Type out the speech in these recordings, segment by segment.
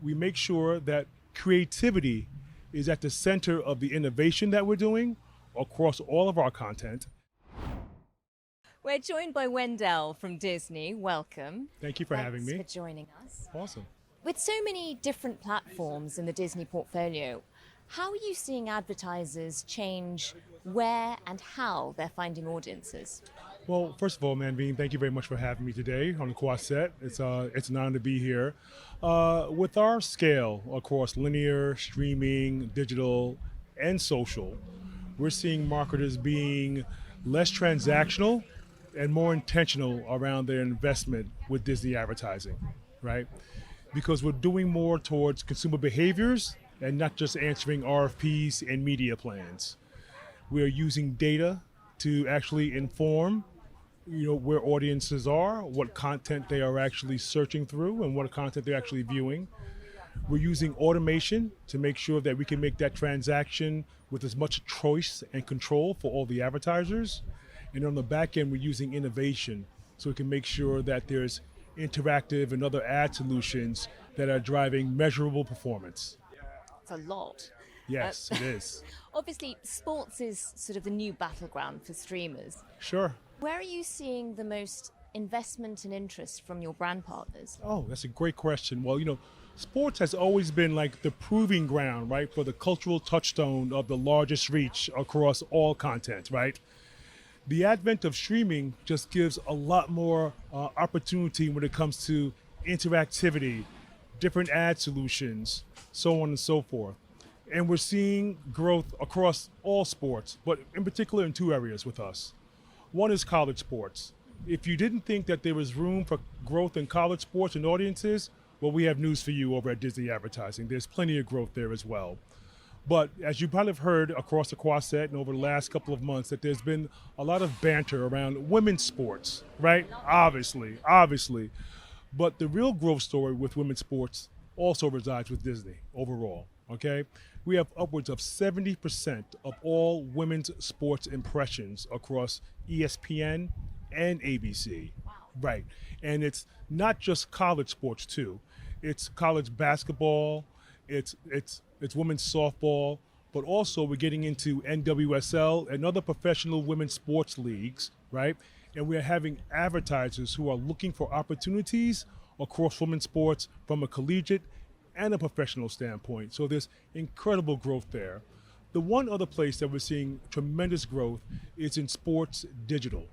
we make sure that creativity is at the center of the innovation that we're doing across all of our content. We're joined by Wendell from Disney. Welcome. Thank you for having me. Thanks for joining us. Awesome. With so many different platforms in the Disney portfolio, how are you seeing advertisers change where and how they're finding audiences? Well, first of all, Manveen, thank you very much for having me today on the Quaset. It's an honor to be here. With our scale across linear, streaming, digital, and social, we're seeing marketers being less transactional and more intentional around their investment with Disney advertising, right? Because we're doing more towards consumer behaviors and not just answering RFPs and media plans. We are using data to actually inform where audiences are, what content they are actually searching through, and what content they're actually viewing. We're using automation to make sure that we can make that transaction with as much choice and control for all the advertisers. And on the back end, we're using innovation so we can make sure that there's interactive and other ad solutions that are driving measurable performance. It's a lot. Yes, it is. Obviously, sports is sort of the new battleground for streamers. Sure. Where are you seeing the most investment and interest from your brand partners? Oh, that's a great question. Well, sports has always been like the proving ground, right, for the cultural touchstone of the largest reach across all content, right? The advent of streaming just gives a lot more opportunity when it comes to interactivity, different ad solutions, so on and so forth. And we're seeing growth across all sports, but in particular in two areas with us. One is college sports. If you didn't think that there was room for growth in college sports and audiences, well, we have news for you over at Disney Advertising. There's plenty of growth there as well. But as you probably have heard across the Quaset and over the last couple of months, that there's been a lot of banter around women's sports, right? Obviously. But the real growth story with women's sports also resides with Disney overall, okay? We have upwards of 70% of all women's sports impressions across ESPN and ABC. Wow. Right. And it's not just college sports too. It's college basketball, it's women's softball, but also we're getting into NWSL and other professional women's sports leagues, right? And we're having advertisers who are looking for opportunities across women's sports from a collegiate and a professional standpoint. So there's incredible growth there. The one other place that we're seeing tremendous growth is in sports digital.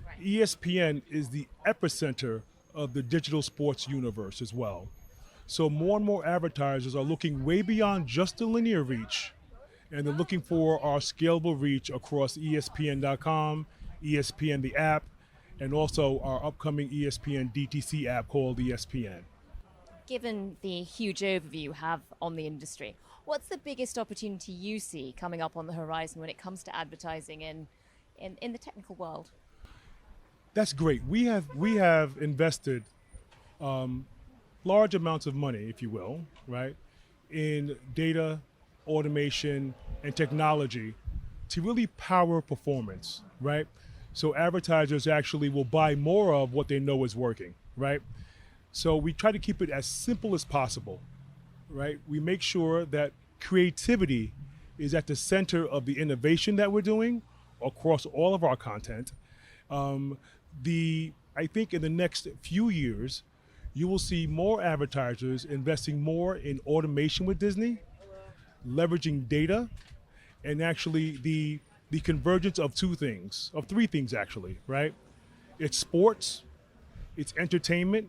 Right. ESPN is the epicenter of the digital sports universe as well. So more and more advertisers are looking way beyond just the linear reach, and they're looking for our scalable reach across ESPN.com, ESPN the app, and also our upcoming ESPN DTC app called ESPN. Given the huge overview you have on the industry, what's the biggest opportunity you see coming up on the horizon when it comes to advertising in the technical world? That's great. We have invested large amounts of money, if you will, right, in data, automation, and technology to really power performance, right? So advertisers actually will buy more of what they know is working, right? So we try to keep it as simple as possible, right? We make sure that creativity is at the center of the innovation that we're doing across all of our content. I think in the next few years, you will see more advertisers investing more in automation with Disney, leveraging data, and actually the convergence of three things actually, right? It's sports, it's entertainment,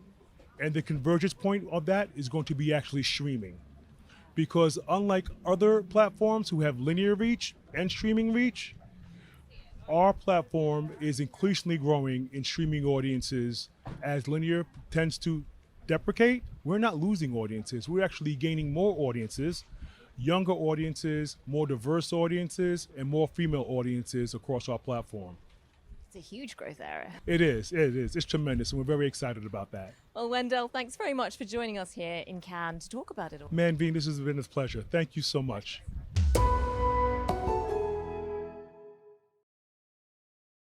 and the convergence point of that is going to be actually streaming. Because unlike other platforms who have linear reach and streaming reach, our platform is increasingly growing in streaming audiences as linear tends to deprecate. We're not losing audiences, we're actually gaining more audiences, younger audiences, more diverse audiences, and more female audiences across our platform. It's a huge growth area. It is. It's tremendous, and we're very excited about that. Well, Wendell, thanks very much for joining us here in Cannes to talk about it all. Manveen, this has been a pleasure. Thank you so much.